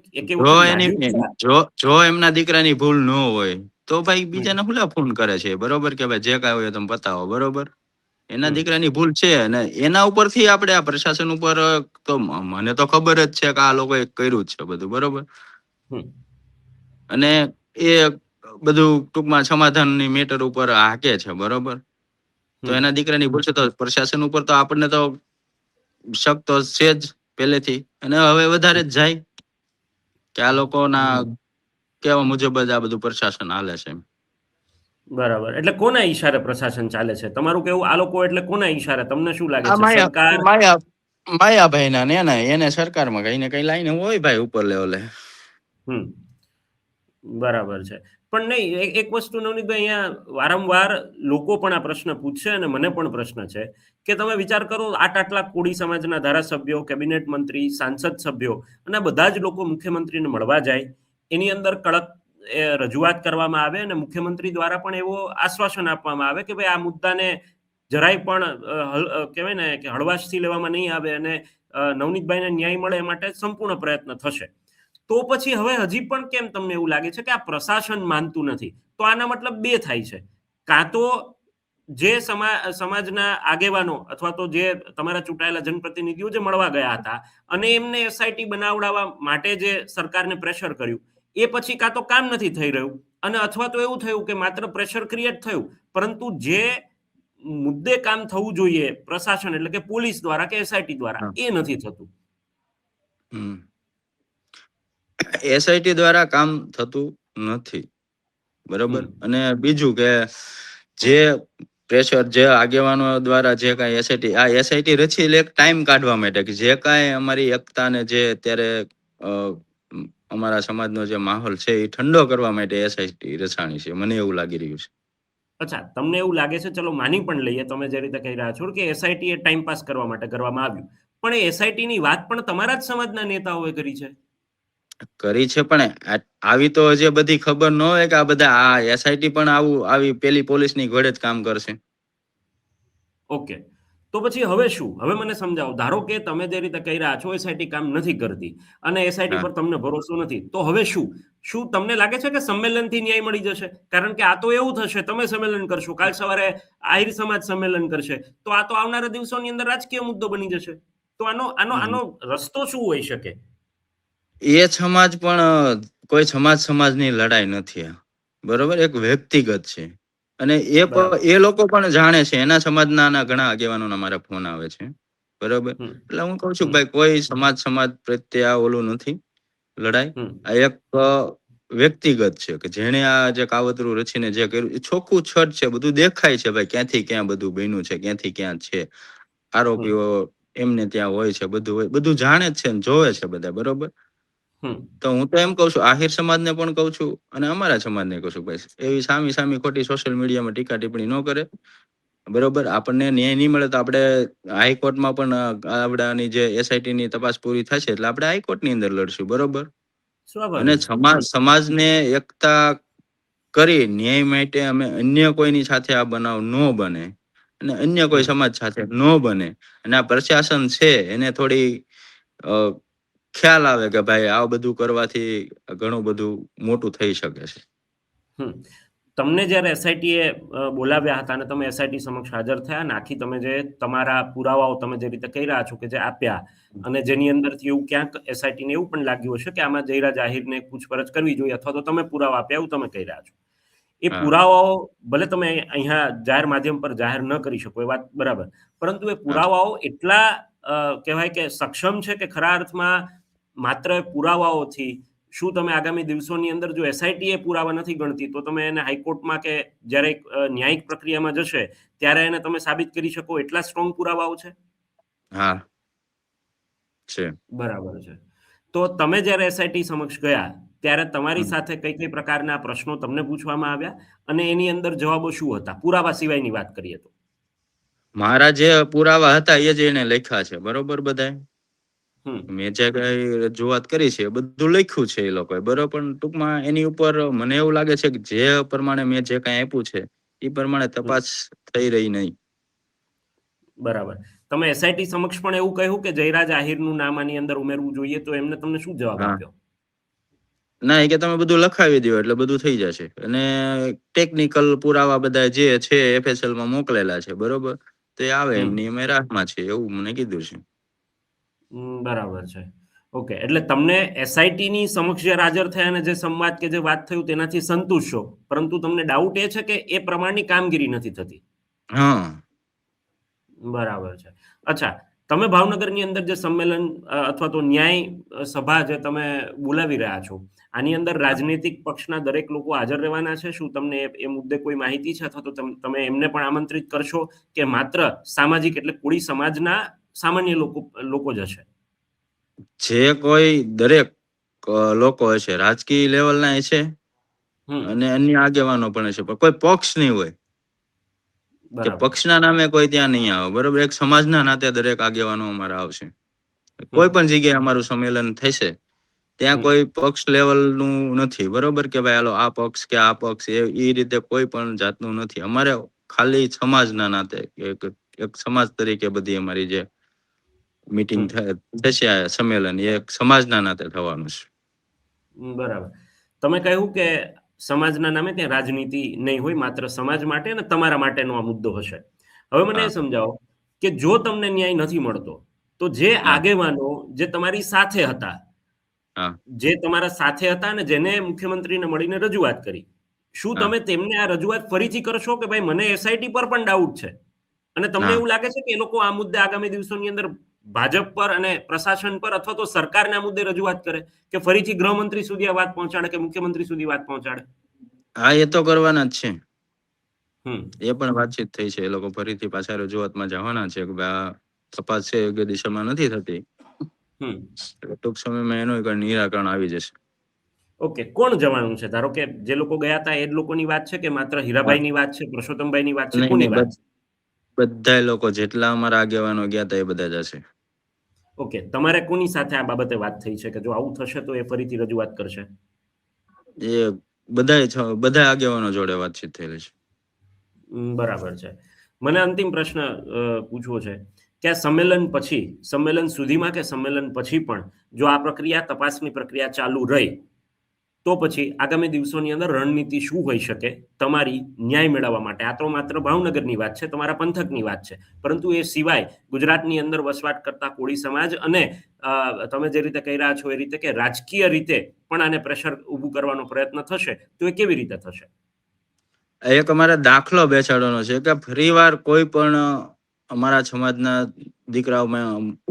જો એમના દીકરાની ભૂલ ન હોય તો ભાઈ બીજાને હુલા ફોન કરે છે. બરોબર, કે ભાઈ જે કાંઈ હોય તમે બતાવો. બરોબર, એના દીકરાની ભૂલ છે અને એના ઉપરથી આપણે આ પ્રશાસન ઉપર તો મને તો ખબર જ છે કે આ લોકોએ કર્યું જ છે બધું. બરોબર, અને એ બધું ટૂંકમાં સમાધાનની મેટર ઉપર હાકે છે. બરોબર, તો એના દીકરાની ભૂલ છે તો પ્રશાસન ઉપર તો આપણને તો શક તો છે જ પહેલેથી, અને હવે વધારે જ જાય કે આ લોકોના કેવા મુજબ જ આ બધું પ્રશાસન હાલે છે. બરાબર, એટલે કોના ઈશારે પ્રશાસન ચાલે છે? તમારું કેવું આ લોકો એટલે કોના ઈશારે? તમને શું લાગે છે? સરકાર? માયાભાઈ ના ને એને સરકારમાં કઈ ને કઈ લાઈને હોય ભાઈ ઉપર લેવલે. હમ બરાબર છે. પણ નહીં, એક વસ્તુ નવનીતભાઈ, અહીંયા વારંવાર લોકો પણ આ પ્રશ્ન પૂછશે અને મને પણ પ્રશ્ન છે કે તમે વિચાર કરો, આટલા કોળી સમાજના ધારાસભ્યો, કેબિનેટ મંત્રી, સાંસદ સભ્યો અને આ બધા જ લોકો મુખ્યમંત્રીને મળવા જાય, એની અંદર કડક રજૂઆત કરવામાં આવે અને મુખ્યમંત્રી દ્વારા પણ એવો આશ્વાસન આપવામાં આવે કે ભાઈ આ મુદ્દાને જરાય પણ કહેવાય ને કે હળવાશથી લેવામાં નહીં આવે અને નવનીતભાઈને ન્યાય મળે એ માટે સંપૂર્ણ પ્રયત્ન થશે. તો પછી હવે હજી પણ કેમ તમને એવું લાગે છે કે આ પ્રશાસન માનતું નથી? તો આના મતલબ બે થાય છે. કાં તો જે સમાજના આગેવાનો અથવા તો જે તમારા ચૂંટાયેલા જનપ્રતિનિધિઓ જે મળવા ગયા હતા અને એમને એસઆઈટી બનાવડાવવા માટે જે સરકારને પ્રેશર કર્યું, એ પછી કાં તો કામ નથી થઈ રહ્યું, અને અથવા તો એવું થયું કે માત્ર પ્રેશર ક્રિએટ થયું, પરંતુ જે મુદ્દે કામ થવું જોઈએ પ્રશાસન એટલે કે પોલીસ દ્વારા કે એસઆઈટી દ્વારા, એ નથી થતું. એસઆઈટી દ્વારા કામ થતું નથી, બરોબર. અને બીજું કે જે પ્રેશર, જે આગેવાનો દ્વારા જે કાંઈ એસઆઈટી રચી એક ટાઈમ કાઢવા માટે, કે જે કાંઈ અમારી એકતા ને જે અત્યારે અમારા સમાજનો જે માહોલ છે એ ઠંડો કરવા માટે એસઆઈટી રચાણી છે, મને એવું લાગી રહ્યું છે. અચ્છા, તમને એવું લાગે છે, ચલો માની પણ લઈએ તમે જે રીતે કહી રહ્યા છો કે એસઆઈટી એ ટાઈમ પાસ કરવા માટે કરવામાં આવ્યું, પણ એ એસઆઈટી ની વાત પણ તમારા જ સમાજના નેતાઓએ કરી છે. પણ આવી તો જે બધી ખબર ન હોય કે આ બધા આ એસઆઈટી પણ આવી પેલી પોલીસની ઘોડે જ કામ કરશે. ઓકે, તો પછી હવે શું? હવે મને સમજાવો. ધારો કે તમે જે રીતે કહી રહ્યા છો એસઆઈટી કામ નથી કરતી અને એસઆઈટી પર તમને ભરોસો નથી, તો હવે શું તમને લાગે છે કે સંમેલનથી ન્યાય મળી જશે? કારણ કે આ તો એવું થશે, તમે સંમેલન કરશો, કાલ સવારે આહિર સમાજ સંમેલન કરશે, તો આ તો આવનારા દિવસોની અંદર રાજકીય મુદ્દો બની જશે. તો આનો રસ્તો શું હોઈ શકે? એ સમાજ પણ કોઈ સમાજની લડાઈ નથી, બરોબર, એક વ્યક્તિગત છે. અને એ લોકો પણ જાણે છે, એના સમાજના ઘણા આગેવાનોના મારા ફોન આવે છે, બરોબર. એટલે હું કહું છું ભાઈ, કોઈ સમાજ પ્રત્યે આ ઓલું નથી લડાઈ. આ એક વ્યક્તિગત છે કે જેને આ જે કાવતરું રચીને જે કર્યું એ ચોખ્ખું છટ છે, બધું દેખાય છે ભાઈ, ક્યાંથી ક્યાં બધું બન્યું છે, ક્યાંથી ક્યાં છે આરોપીઓ એમને ત્યાં હોય છે, બધું જાણે જ છે ને જોવે છે બધા, બરોબર. તો હું તો એમ કઉ છું, આહિર સમાજને પણ કઉ છું અને અમારા સમાજને કહું છું, ભાઈ એવી સામી ખોટી સોશિયલ મીડિયામાં ટીકા ટિપ્પણી ન કરે, બરોબર. આપણને ન્યાય નહીં મળે તો આપણે હાઈકોર્ટમાં પણ આપણાની જે એસઆઈટી ની તપાસ પૂરી થશે એટલે આપણે હાઈકોર્ટની અંદર લડશું, બરોબર. અને સમાજને એકતા કરી ન્યાય માટે અમે અન્ય કોઈની સાથે આ બનાવ ન બને અને અન્ય કોઈ સમાજ સાથે ન બને, અને આ પ્રશાસન છે એને થોડી ખ્યાલ આવે કે ભાઈ આ બધું કરવાથી ઘણું બધું મોટું થઈ શકે છે. તમને જ્યારે એસઆઈટીએ બોલાવ્યા હતા અને તમે એસઆઈટી સમક્ષ હાજર થયા અને આખી તમે જે તમારા પુરાવાઓ તમે જે રીતે કહી રહ્યા છો કે જે આપ્યા, અને જેની અંદરથી એવું ક્યાંક એસઆઈટીને એવું પણ લાગ્યું હશે કે આમાં જયરા જાહેરને પૂછપરછ કરવી જોઈએ, અથવા તો તમે પુરાવા આપ્યા એવું તમે કહી રહ્યા છો. એ પુરાવાઓ ભલે તમે અહીંયા જાહેર માધ્યમ પર જાહેર ન કરી શકો, એ વાત બરાબર, પરંતુ એ પુરાવાઓ એટલા કહેવાય કે સક્ષમ છે કે ખરા અર્થમાં માત્ર પુરાવાઓથી શું તમે આગામી દિવસોની અંદર જો એસઆઈટી એ પુરાવા નથી ગણતી તો તમે એને હાઈકોર્ટમાં કે જ્યારે ન્યાયિક પ્રક્રિયામાં જશે ત્યારે એને તમે સાબિત કરી શકો એટલા સ્ટ્રોંગ પુરાવાઓ છે? હા, છે. બરાબર છે. તો તમે જ્યારે એસઆઈટી સમક્ષ ગયા ત્યારે તમારી સાથે કઈ કઈ પ્રકારના પ્રશ્નો તમને પૂછવામાં આવ્યા અને એની અંદર જવાબો શું હતા, પુરાવા સિવાયની વાત કરીએ તો? મારા જે પુરાવા હતા એ જ એને લખ્યા છે, બરોબર. બધાય મેં જે કઈ રજૂઆત કરી છે બધું લખ્યું છે એ લોકોએ, બરોબર. ટૂંકમાં એની ઉપર મને એવું લાગે છે કે જે પ્રમાણે મેં જે કઈ આપ્યું છે એ પ્રમાણે તપાસ થઈ રહી નહીં. બરાબર. તમે એસઆઈટી સમક્ષ પણ એવું કહ્યું કે જયરાજ આહિરનું નામ આની અંદર ઉમેરવું જોઈએ, તો એમને તમને શું જવાબ આપ્યો? ના, એ કે તમે બધું લખાવી દો એટલે બધું થઈ જશે, અને ટેકનિકલ પુરાવા બધા જે છે એફએસએલ માં મોકલેલા છે, બરોબર. તો એ આવે એમની અમે રાહમાં છે એવું મને કીધું છે. બરાબર છે. ઓકે, એટલે તમને એસઆઈટી ની સમક્ષ જે હાજર થયા અને જે સંવાદ કે જે વાત થયું તેનાથી સંતુષ્ટ છો, પરંતુ તમને ડાઉટ એ છે કે એ પ્રમાણની કામગીરી નથી થતી. બરાબર છે. અચ્છા, તમે ભાવનગરની અંદર જે સંમેલન અથવા તો ન્યાય સભા જે તમે બોલાવી રહ્યા છો, આની અંદર રાજનૈતિક પક્ષના દરેક લોકો હાજર રહેવાના છે? શું તમને એ મુદ્દે કોઈ માહિતી છે, અથવા તો તમે એમને પણ આમંત્રિત કરશો કે માત્ર સામાજિક એટલે કોળી સમાજના સામાન્ય લોકો જ હશે? જે કોઈ દરેક લોકો હશે, રાજકીય લેવલના હશે અને અન્ય આગેવાનો પણ હશે, પણ કોઈ પક્ષ નહીં હોય કે બરાબર. પક્ષના નામે કોઈ ત્યાં નહીં આવે. બરોબર, એક સમાજના નાતે દરેક આગેવાનો અમારા આવશે. કોઈ પણ જગ્યાએ અમારું સંમેલન થશે ત્યાં કોઈ પક્ષ લેવલનું નથી. બરોબર, કે ભાઈ હાલો આ પક્ષ કે આ પક્ષ, એ રીતે કોઈ પણ જાતનું નથી. અમારે ખાલી સમાજના નાતે એક સમાજ તરીકે બધી અમારી જે મીટિંગ થશે, આ સંમેલન એ એક સમાજના નાતે થવાનું છે. બરાબર. તમે કહ્યું કે સમાજના નામે ત્યાં રાજનીતિ નહીં હોય, માત્ર સમાજ માટે અને તમારા માટેનો આ મુદ્દો હશે. હવે મને એ સમજાવો કે જો તમને ન્યાય નથી મળતો તો જે આગેવાનો જે તમારી સાથે હતા, જે તમારા સાથે હતા અને જેને મુખ્યમંત્રીને મળીને રજૂઆત કરી, શું તમે તેમને આ રજૂઆત ફરીથી કરશો કે ભાઈ મને એસઆઈટી પર પણ ડાઉટ છે અને તમને એવું લાગે છે કે એ લોકો આ મુદ્દે આગામી દિવસોની અંદર ભાજપ પર અને પ્રશાસન પર અથવા તો સરકારને આ મુદ્દે રજૂઆત કરે કે ફરીથી ગૃહમંત્રી સુધી આ વાત પહોંચાડે કે મુખ્યમંત્રી સુધી વાત પહોંચાડે? હા, એ તો કરવાના જ છે. એ પણ હમ વાતચીત થઈ છે. એ લોકો ફરીથી પાછા રજૂઆતમાં જવાના છે કે ભાઈ આ તપાસ છે યોગ્ય દિશામાં નથી થતી. ટૂંક સમયમાં એનું એક નિરાકરણ આવી જશે. ઓકે, કોણ જવાનું છે? ધારો કે જે લોકો ગયા હતા એ જ લોકોની વાત છે કે માત્ર હીરાભાઈની વાત છે, પરસોત્તમભાઈની વાત છે, નહીં કોની નહીં, વાત છે? બધા લોકો જેટલા અમારા આગેવાનો ગયા હતા એ બધા જશે. ઓકે, તમારે કોની સાથે આ બાબતે વાત થઈ છે કે જો આવું થશે તો એ ફરીથી રજૂઆત કરશે? એ બધા આગેવાનો જોડે વાતચીત થયેલી છે. બરાબર છે. મને અંતિમ પ્રશ્ન પૂછવો છે કે આ સંમેલન પછી, સંમેલન સુધીમાં કે સંમેલન પછી પણ જો આ પ્રક્રિયા, તપાસની પ્રક્રિયા ચાલુ રહી તો પછી આગામી દિવસોની અંદર રણનીતિ શું હોઈ શકે તમારી ન્યાય મેળવવા માટે? આ તો માત્ર ભાવનગરની વાત છે, તમારા પંથકની વાત છે, પરંતુ એ સિવાય ગુજરાતની અંદર વસવાટ કરતા કોળી સમાજ અને તમે જે રીતે કહી રહ્યા છો એ રીતે કે રાજકીય રીતે પણ આને પ્રેશર ઊભું કરવાનો પ્રયત્ન થશે તો એ કેવી રીતે થશે? એક અમારે દાખલો બેસાડવાનો છે કે ફરીવાર કોઈ પણ અમારા સમાજના દીકરાઓ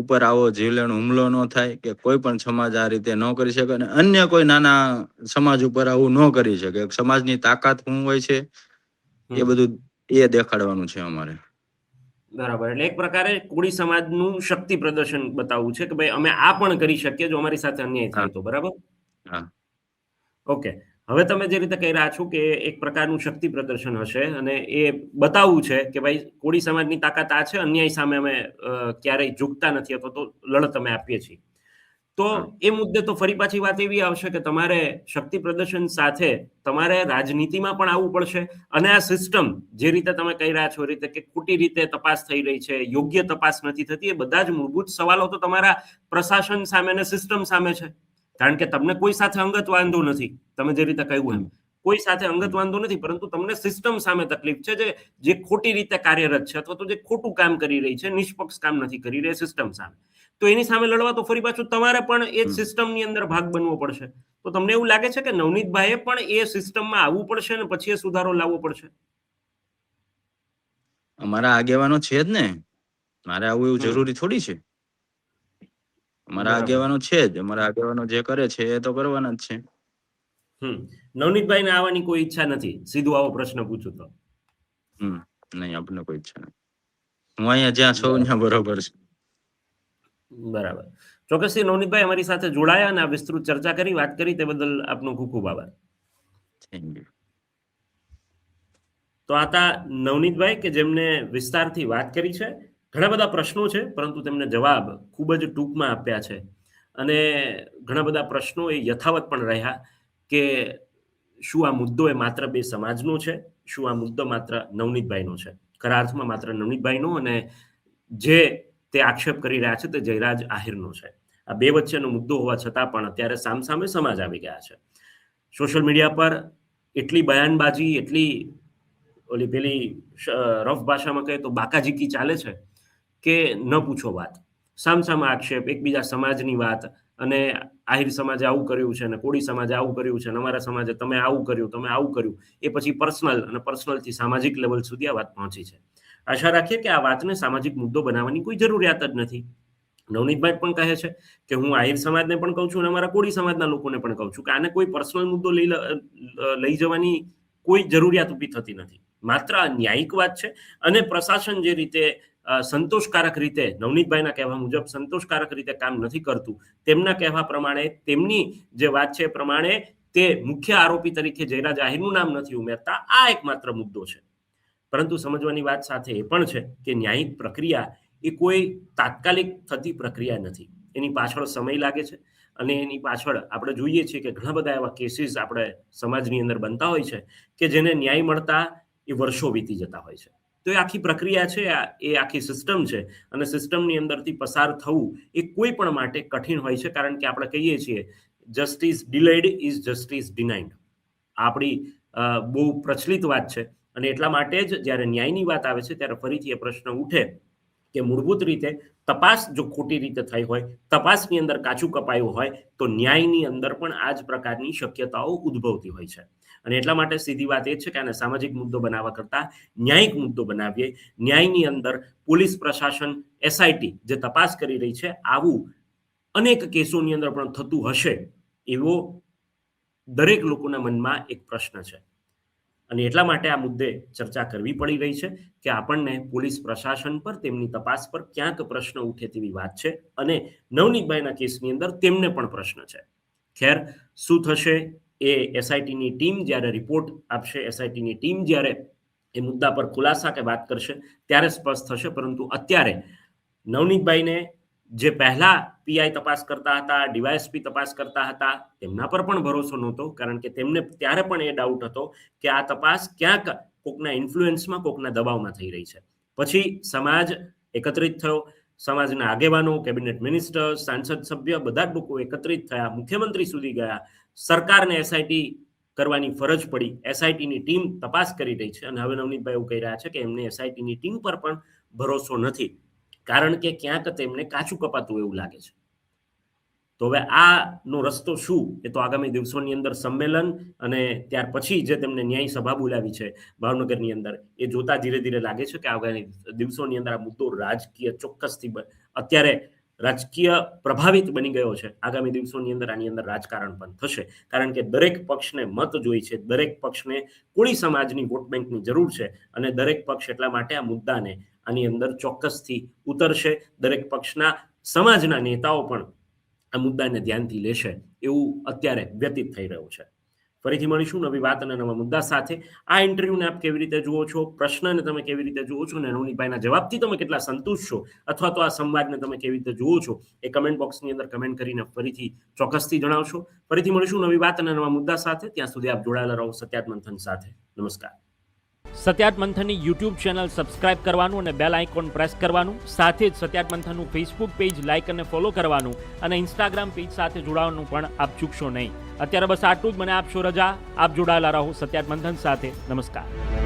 ઉપર આવો જીવલેણ હુમલો ન થાય, કે કોઈ પણ સમાજ આ રીતે ન કરી શકે અને અન્ય કોઈ નાના સમાજ ઉપર આવું ન કરી શકે. સમાજની તાકાત શું હોય છે એ બધું એ દેખાડવાનું છે અમારે. બરાબર. એટલે એક પ્રકારે કોળી સમાજનું શક્તિ પ્રદર્શન બતાવવું છે કે ભાઈ અમે આ પણ કરી શકીએ જો અમારી સાથે અન્યાય થાય તો. બરાબર? ઓકે. હવે તમે જે રીતે કહી રહ્યા છો કે એક પ્રકારનું શક્તિ પ્રદર્શન હશે અને એ બતાવવું છે કે ભાઈ કોળી સમાજની તાકાત આ છે, અન્યાય સામે અમે ક્યારેય ઝૂકતા નથી અથવા તો લડત અમે આપીએ છીએ. તો એ મુદ્દે તો ફરી પાછી વાત એવી આવશે કે તમારે શક્તિ પ્રદર્શન સાથે તમારે રાજનીતિમાં પણ આવવું પડશે અને આ સિસ્ટમ જે રીતે તમે કહી રહ્યા છો એ રીતે કે ખોટી રીતે તપાસ થઈ રહી છે, યોગ્ય તપાસ નથી થતી, એ બધા જ મૂળભૂત સવાલો તો તમારા પ્રશાસન સામે અને સિસ્ટમ સામે છે. કારણ કે તમને કોઈ સાથે અંગત વાંધો નથી, તમે જે રીતે કહ્યું એમ કોઈ સાથે અંગત વાંધો નથી, પરંતુ તમને સિસ્ટમ સામે તકલીફ છે જે ખોટી રીતે કાર્યરત છે અથવા તો જે ખોટું કામ કરી રહી છે, નિષ્પક્ષ કામ નથી કરી રહી સિસ્ટમ સામે. તો એની સામે લડવા તો ફરી પાછું તમારે પણ એ સિસ્ટમની અંદર ભાગ બનવો પડશે. તો તમને એવું લાગે છે કે નવનીતભાઈએ પણ એ સિસ્ટમમાં આવવું પડશે અને પછી એ સુધારો લાવવો પડશે? અમારા આગેવાનો છે જ ને, મારે આવું એવું જરૂરી થોડી છે. અમારા આગેવાનો છે જ, અમારા આગેવાનો જે કરે છે એ તો કરવાના જ છે. નવનીતભાઈને આવવાની કોઈ ઈચ્છા નથી? સીધું આવો પ્રશ્ન પૂછું તો. નહીં, આપણને કોઈ ઈચ્છા નથી. હું અહીંયા જ્યાં છું ત્યાં બરોબર છે. બરાબર. ચોક્કસથી નવનીતભાઈ અમારી સાથે જોડાયા અને આ વિસ્તૃત ચર્ચા કરી, વાત કરી તે બદલ આપનો ખૂબ ખૂબ આભાર. Thank you. તો આ હતા નવનીતભાઈ કે જેમને વિસ્તારથી વાત કરી છે. ઘણા બધા પ્રશ્નો છે પરંતુ તેમને જવાબ ખૂબ જ ટૂંકમાં આપ્યા છે અને ઘણા બધા પ્રશ્નો એ યથાવત પણ રહ્યા કે શું આ મુદ્દો એ માત્ર બે સમાજનો છે, શું આ મુદ્દો માત્ર નવનીતભાઈનો છે? ખરા અર્થમાં માત્ર નવનીતભાઈનો અને જે તે આક્ષેપ કરી રહ્યા છે તે જયરાજ આહિરનો છે. આ બે વચ્ચેનો મુદ્દો હોવા છતાં પણ અત્યારે સામસામે સમાજ આવી ગયા છે. સોશિયલ મીડિયા પર એટલી બયાનબાજી, એટલી ઓલી પેલી રફ ભાષામાં કહે તો બાકાજીકી ચાલે છે કે ન પૂછો વાત. સામસામા આક્ષેપ, એકબીજા સમાજની વાત અને આહિર સમાજે આવું કર્યું છે અને કોળી સમાજે આવું કર્યું છે અને અમારા સમાજે તમે આવું કર્યું, તમે આવું કર્યું, એ પછી પર્સનલ અને પર્સનલથી સામાજિક લેવલ સુધી આ વાત પહોંચી છે. આશા રાખીએ કે આ વાતને સામાજિક મુદ્દો બનાવવાની કોઈ જરૂરિયાત જ નથી. નવનીતભાઈ પણ કહે છે કે હું આહિર સમાજને પણ કહું છું અને અમારા કોળી સમાજના લોકોને પણ કહું છું કે આને કોઈ પર્સનલ મુદ્દો લઈ જવાની કોઈ જરૂરિયાત ઊભી થતી નથી. માત્ર આ ન્યાયિક વાત છે અને પ્રશાસન જે રીતે સંતોષકારક રીતે નવનીતભાઈના કહેવા મુજબ સંતોષકારક રીતે કામ નથી કરતું, તેમના કહેવા પ્રમાણે તેમની જે વાત છે એ પ્રમાણે તે મુખ્ય આરોપી તરીકે જયરાજ આહિરનું નામ નથી ઉમેરતા, આ એકમાત્ર મુદ્દો છે. પરંતુ સમજવાની વાત સાથે એ પણ છે કે ન્યાયિક પ્રક્રિયા એ કોઈ તાત્કાલિક થતી પ્રક્રિયા નથી. એની પાછળ સમય લાગે છે અને એની પાછળ આપણે જોઈએ છીએ કે ઘણા બધા એવા કેસીસ આપણે સમાજની અંદર બનતા હોય છે કે જેને ન્યાય મળતા એ વર્ષો વીતી જતા હોય છે. તો એ આખી પ્રક્રિયા છે, એ આખી સિસ્ટમ છે અને સિસ્ટમની અંદરથી પસાર થવું એ કોઈ પણ માટે કઠિન હોય છે, કારણ કે આપણે કહીએ છીએ justice delayed is justice denied. આપણી બહુ પ્રચલિત વાત છે અને એટલા માટે જ જ્યારે ન્યાયની વાત આવે છે ત્યારે ફરીથી એ પ્રશ્ન ઉઠે કે મૂળભૂત રીતે તપાસ જો ખોટી રીતે થઈ હોય, તપાસની અંદર કાચું કપાયું હોય તો ન્યાયની અંદર પણ આ જ પ્રકારની શક્યતાઓ ઉદ્ભવતી હોય છે. અને એટલા માટે સીધી વાત એ છે કે આને સામાજિક મુદ્દો બનાવવા કરતાં ન્યાયિક મુદ્દો બનાવીએ. ન્યાયની અંદર પોલીસ પ્રશાસન, એસઆઈટી જે તપાસ કરી રહી છે, આવું અનેક કેસોની અંદર પણ થતું હશે એવો દરેક લોકોના મનમાં એક પ્રશ્ન છે. અને એટલા માટે આ મુદ્દે ચર્ચા કરવી પડી રહી છે કે આપણને પોલીસ પ્રશાસન પર, તેમની તપાસ પર ક્યાંક પ્રશ્ન ઉઠે તેવી વાત છે અને નવનીતભાઈના કેસની અંદર તેમને પણ પ્રશ્ન છે. ખેર, શું થશે એ એસઆઈટીની ટીમ જ્યારે રિપોર્ટ આપશે, એસઆઈટીની ટીમ જ્યારે એ મુદ્દા પર ખુલાસા કે વાત કરશે ત્યારે સ્પષ્ટ થશે. પરંતુ અત્યારે નવનીતભાઈને જે પહેલા પીઆઈ તપાસ કરતા હતા, ડીવાયએસપી તપાસ કરતા હતા, તેમના પર પણ ભરોસો નહોતો, કારણ કે તેમને ત્યારે પણ એ ડાઉટ હતો કે આ તપાસ ક્યાંક કોકના ઇન્ફ્લુઅન્સમાં, કોકના દબાવમાં થઈ રહી છે. પછી સમાજ એકત્રિત થયો, સમાજના આગેવાનો, કેબિનેટ મિનિસ્ટર, સાંસદ સભ્ય, બધા જ લોકો એકત્રિત થયા, મુખ્યમંત્રી સુધી ગયા, સરકારને એસઆઈટી કરવાની ફરજ પડી, એસઆઈટીની ટીમ તપાસ કરી રહી છે અને હવે નવનીતભાઈ એવું કહી રહ્યા છે કે એમને એસઆઈટીની ટીમ પર પણ ભરોસો નથી, કારણ કે ક્યાંક તેમને કાચું કપાતું એવું લાગે છે. તો હવે આનો રસ્તો શું, એ તો આગામી દિવસોની અંદર સંમેલન અને ત્યાર પછી જે તેમને ન્યાય સભા બોલાવી છે ભાવનગરની અંદર, એ જોતા ધીરે ધીરે લાગે છે કે આગામી દિવસોની અંદર આ મુદ્દો રાજકીય ચોક્કસથી અત્યારે રાજકીય પ્રભાવિત બની ગયો છે. આગામી દિવસોની અંદર આની અંદર રાજકારણ પણ થશે, કારણ કે દરેક પક્ષને મત જોઈ છે, દરેક પક્ષને કોળી સમાજની વોટ બેંકની જરૂર છે અને દરેક પક્ષ એટલા માટે આ મુદ્દાને આની અંદર ચોક્કસથી ઉતરશે. દરેક પક્ષના સમાજના નેતાઓ પણ આ મુદ્દાને ધ્યાનથી લેશે એવું અત્યારે વ્યતીત થઈ રહ્યું છે. ફરીથી મળીશું નવી વાત અને નવા મુદ્દા સાથે. આ ઇન્ટરવ્યુને આપ કેવી રીતે જુઓ છો, પ્રશ્નને તમે કેવી રીતે જુઓ છો અને નવનીતભાઈના જવાબથી તમે કેટલા સંતુષ્ટ છો, અથવા તો આ સંવાદને તમે કેવી રીતે જુઓ છો, એ કમેન્ટ બોક્સની અંદર કમેન્ટ કરીને ફરીથી ચોક્કસથી જણાવશો. ફરીથી મળીશું નવી વાત અને નવા મુદ્દા સાથે. ત્યાં સુધી આપ જોડાયેલા રહો સત્યાત મંથન સાથે. નમસ્કાર. સત્યાત મંથનની યુટ્યુબ ચેનલ સબસ્ક્રાઇબ કરવાનું અને બેલ આઇકોન પ્રેસ કરવાનું, સાથે જ સત્યાત મંથનનું ફેસબુક પેજ લાઇક અને ફોલો કરવાનું અને ઇન્સ્ટાગ્રામ પેજ સાથે જોડાવાનું પણ આપ ચૂકશો નહીં. અત્યારે બસ આટલું જ. મને આપશો રજા. આપ જોડાયેલા રહો સત્યાત મંથન સાથે. નમસ્કાર.